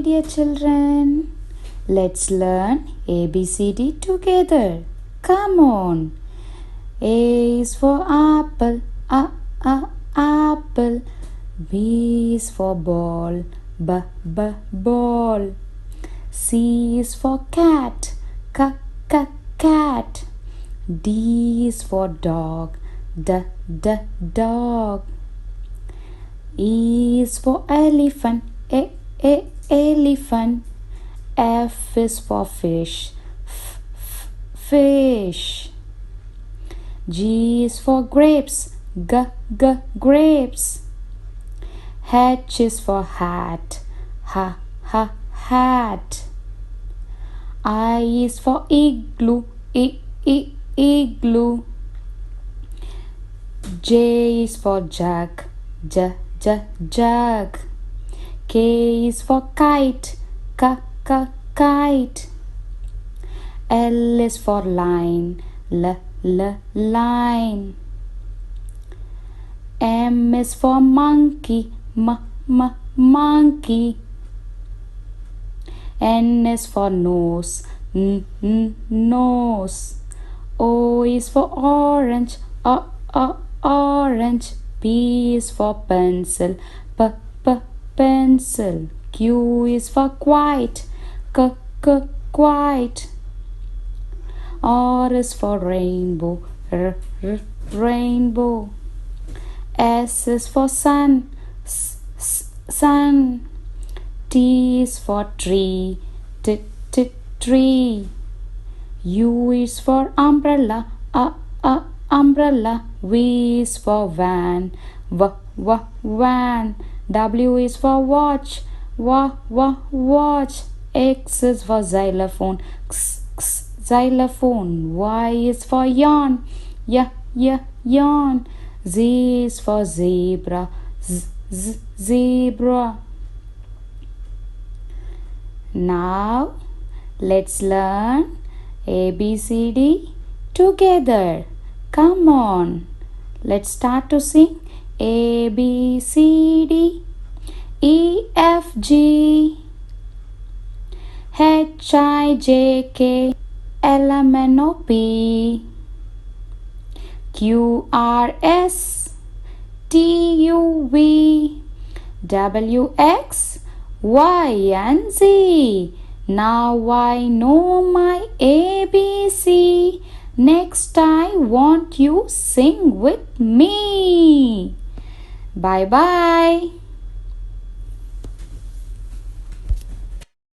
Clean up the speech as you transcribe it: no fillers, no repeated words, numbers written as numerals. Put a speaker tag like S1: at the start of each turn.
S1: Dear children, let's learn ABCD together. Come on. A is for apple, apple. B is for ball, ball. C is for cat, cat. D is for dog, dog. E is for elephant, elephant. F is for fish, fish. G is for grapes, grapes. H is for hat, hat. I is for igloo, igloo. J is for jug, jug. K is for kite, kite. L is for line, line. M is for monkey, monkey. N is for nose, nose. O is for orange, orange. P is for pencil, pencil. Q is for quiet, quiet. R is for rainbow, rainbow. S is for sun, sun. T is for tree, tree. U is for umbrella, umbrella. V is for van, van. W is for watch, watch. X is for xylophone, xylophone. Y is for yawn, yawn. Z is for zebra, zebra. Now let's learn ABCD together. Come on, let's start to sing. A B C D E F G H I J K L M N O P Q R S T U V W X Y and Z. Now I know my ABC. Next I want you sing with me. Bye bye.